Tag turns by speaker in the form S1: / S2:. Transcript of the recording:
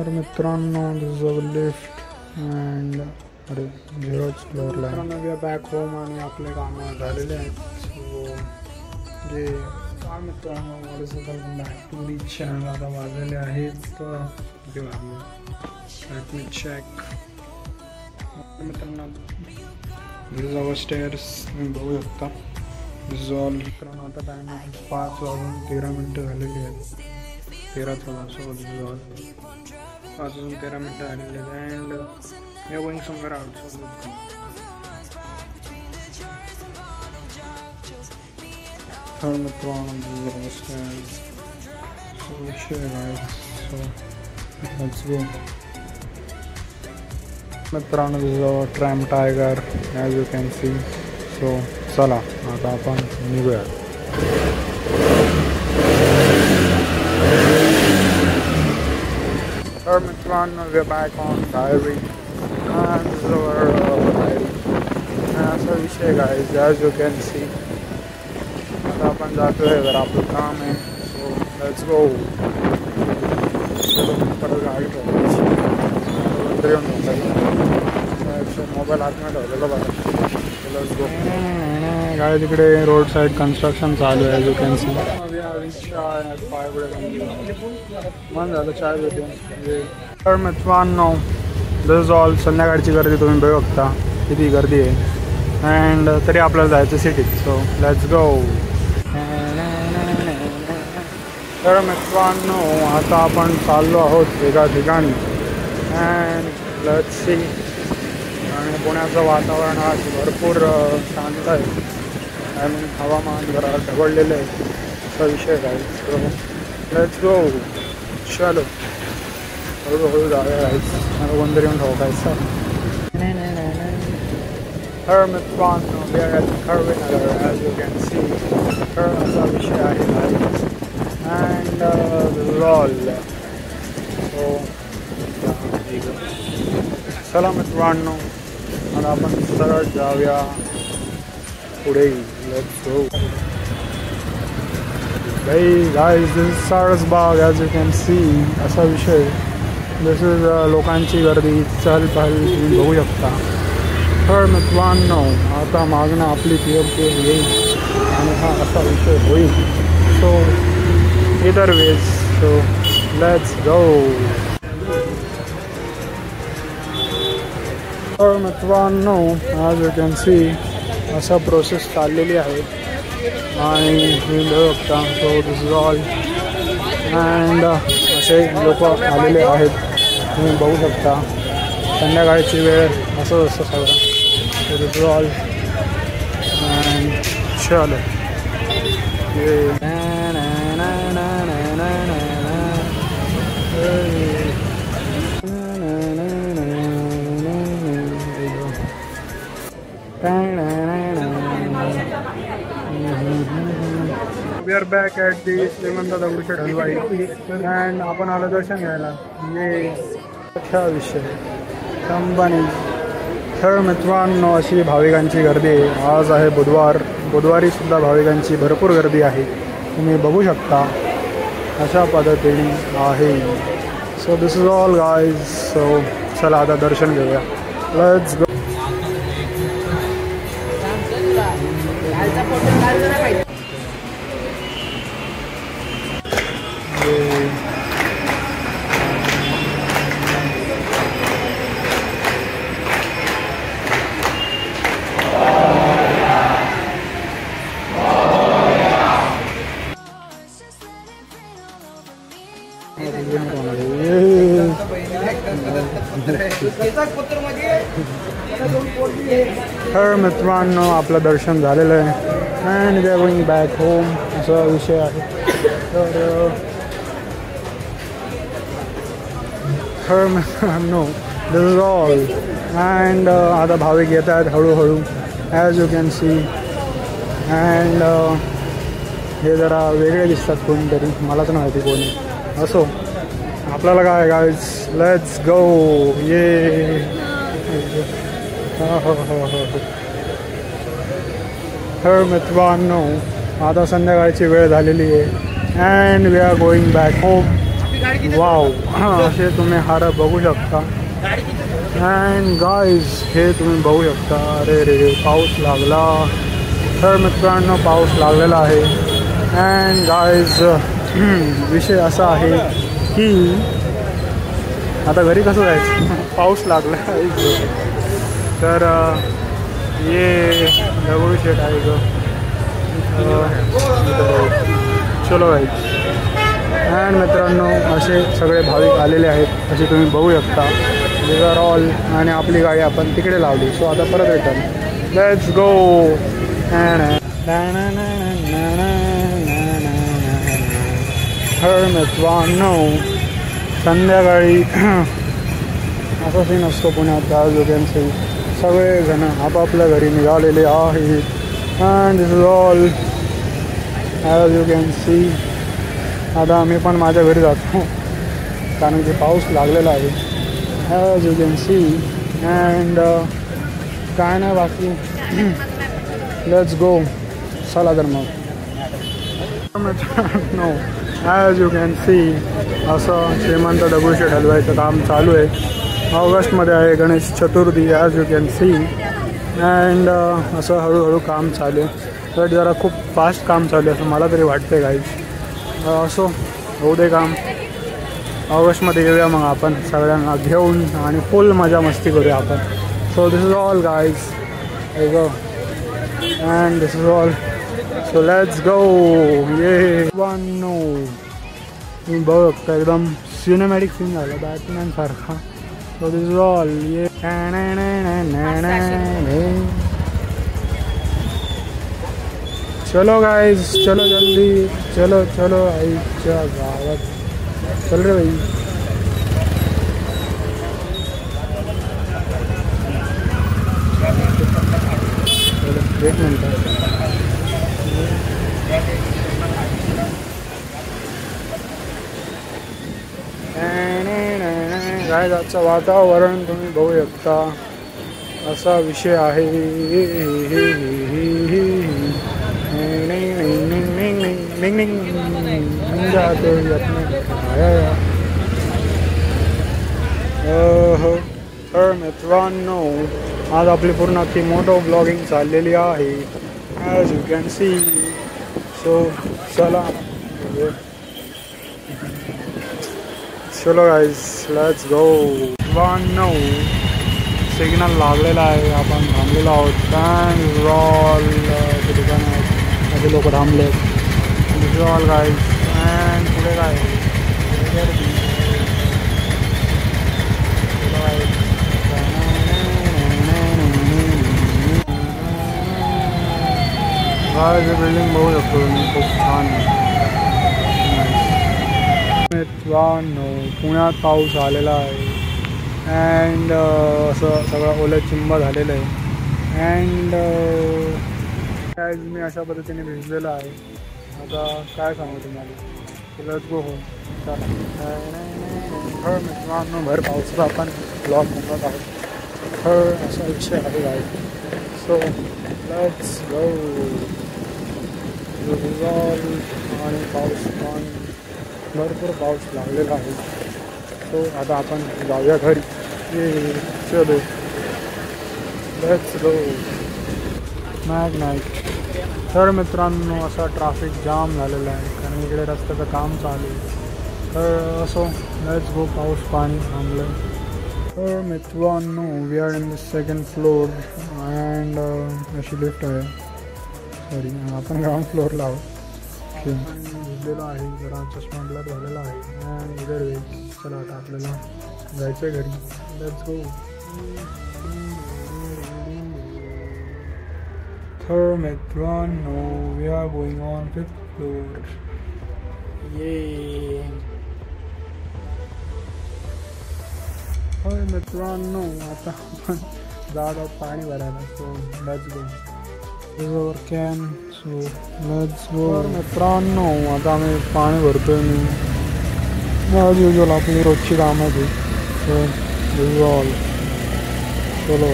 S1: तर मित्रांनो दिस is our lift and अरे 0th फ्लोअरला वी आर बॅक होम आणि आपले कामं झालेले आहेत. सो जे काय मित्रांनो बॅक टू दी चॅनल. आता वाजलेले आहेत किती वाजले लेट मी चेक. मित्रांनो दिस इज अवर स्टेअर्स तुम्ही बघू शकता. दिस इज ऑल. मित्रांनो आता टाइम 5:13 झालेली आहेत. 13 सो दिस इज ऑल 5:13 झालेले आहेत. And we are going somewhere outside. Turn the throne on the stairs. So sure guys, so let's go. मित्रांनो this is our tram tiger as you can see. So चला आता आपण निघूया. तर मित्रांनो we are back on diary. असा विषय guys as you can see. आता आपण जातोय जर आपलं काम आहे. सो लेट्स गो. परत गाडी मोबाईल आतमध्ये ठेवलेलं बघा. Let's go. गाडी तिकडे रोड साईड कन्स्ट्रक्शन चालू आहे as you can see. मन झालं चाय भेटून. तर मित्रांनो दिस इज ऑल. संध्याकाळची गर्दी तुम्ही बघू शकता किती गर्दी आहे. अँड तरी आपल्याला जायचं सिटीत. So let's go. तर मित्रांनो आता आपण चाललो आहोत एका ठिकाणी. And let's see. आणि पुण्याचं वातावरण आज भरपूर शांत आहे. आय मीन हवामान जरा ढवळलेलं आहे असा विषय काय. सो लेट्स गो. चलो हळूहळू जाऊया गाईस. मला कोणतरी येऊन ठोकायचं. तर मित्रांनो we are at Karvinagar as you can see. तर असा विषय आहे guys. And this is all. So चला मित्रांनो आता आपण सरळ जाऊया पुढे. Let's go. Guys this is Sarasbaug as you can see. असा विषय. दिस इज लोकांची गर्दी चहल पहल तुम्ही बघू शकता. तर मित्रांनो आता मागणं आपली PMK येईल आणि हा असा विषय होईल. सो इधर वेज. So let's go. तर मित्रांनो as you can see असा प्रोसेस चाललेली आहे आणि तुम्ही बघू शकता. So this is all. And असे लोक आलेले आहेत तुम्ही बघू शकता. संध्याकाळची वेळ असं असतं सगळं. This is all. अँड चलो we are back at the Shrimant Dagdusheth Halwai. And आपण आलो दर्शन घ्यायला. ये अच्छा विषय कंपनी. तर मित्रांनो अशी भाविकांची गर्दी आहे. आज आहे बुधवार. बुधवारी सुद्धा भाविकांची भरपूर गर्दी आहे तुम्ही बघू शकता. अशा पद्धतीने आहे. So this is all guys. So चला आता दर्शन घेऊया. Let's go. तर मित्रांनो आपलं दर्शन झालेलं आहे. And we are going back home असा विषय आहे. तर मित्रांनो दिस इज ऑल. अँड आता भाविक येत आहेत हळूहळू as you can see. And हे जरा वेगळे दिसतात कोणीतरी. मला तर माहिती कोणी असो. आपल्याला काय गाईज लेट्स गो. ये तर मित्रांनो आता संध्याकाळची वेळ झालेली आहे. And we are going back home. Wow, असे तुम्ही हार बघू शकता. अँड गाईज हे तुम्ही बघू शकता. अरे रे पाऊस लागला. तर मित्रांनो पाऊस लागलेला आहे. अँड गाईज विषय असा आहे की आता घरी कसं जायचं, पाऊस लागला. तर ये दगडूशेठ आहे ग. चलो गाईज. अँड मित्रांनो असे सगळे भाविक आलेले आहेत, असे तुम्ही बघू शकता. These are all. आणि आपली गाडी आपण तिकडे लावली. सो आता परत रिटर्न. Let's go. मित्रांनो संध्याकाळी असा सीन असतो पुण्यात. ॲज यू कॅन सी सगळेजण आपापल्या घरी निघालेले आहेत. And this is all as you can C. आता आम्ही पण माझ्या घरी जातो कारण की पाऊस लागलेला आहे. As you can see. And काय नाही बाकी. Let's go. चला तर मग. No as you can see असं श्रीमंत दगडूशेठ हलवाईचं काम चालू आहे. ऑगस्टमध्ये आहे Ganesh Chaturthi. As you can see. And असं हळूहळू काम चालू आहे. बट जरा खूप फास्ट काम चालू आहे असं मला तरी वाटतं गाईज. असो होऊ दे काम. ऑगस्टमध्ये येऊया मग आपण सगळ्यांना घेऊन आणि फुल मजा मस्ती करूया आपण. So this is all guys. And this is all. So let's गो. ये नो तुम्ही बघू शकता एकदम सिनेमॅटिक सीन झाला बॅटमॅन सारखा. So this is all. ये चलो गाइस चलो जल्दी. चलो चलो आईच्या गावात. चल रे भाई. एक मिनट. गाइस आजचं वातावरण तुम्ही बघू शकता. असा विषय आहे. तर मित्रांनो आज आपली पूर्ण अख्खी मोटो ब्लॉगिंग चाललेली आहे. As you can see. So चला चलो guys let's go. No signal लागलेला आहे. आपण थांबलेलो आहोत. थँक्स ऑल ठिकाणी आहेत लोक थांबले. दिस ऑल गाईज. अँड पुढे काय बिल्डिंग बघू शकतो तुम्ही. खूप छान आहे. मित्रांनो पुण्यात पाऊस आलेला आहे. अँड असं सगळं ओलं चिंब झालेलं आहे. अँड ॲज मी अशा पद्धतीने भिजलेलं आहे. आता काय सांगू तुम्हाला. Let's go home. चला मित्रांनो भर पावसाचा आपण ब्लॉग बनवत आहोत. असा विषय आहे गाईड. सो लेट्स गो. आणि पाऊस पण भरपूर पाऊस लागलेला आहे. सो आता आपण जाऊया घरी. चलो लेट्स गो. नाईट. तर मित्रांनो असा ट्रॅफिक जाम झालेला आहे कारण इकडे रस्त्याचं काम चालू आहे. तर असो लेट्स गो. पाऊस पाणी थांबलं. तर मित्रांनो we are in the second floor. And अशी लिफ्ट आहे. सॉरी आपण ग्राउंड फ्लोअरला आहोत. भिजलेलो आहे जरा. चष्मा ब्लर झालेला आहे. अँड इधर वे. चला आता आपल्याला जायचं आहे घरी. Let's go. तर मित्रांनो we are going on 5th floor. ये होय मित्रांनो आता आपण जात आहोत पाणी भरायला. So let's go. ओवर कॅन. So let's go. मित्रांनो आता आम्ही पाणी भरतोय. मी ॲज युजल आपली रोजची कामं आहे. So this is all. चलो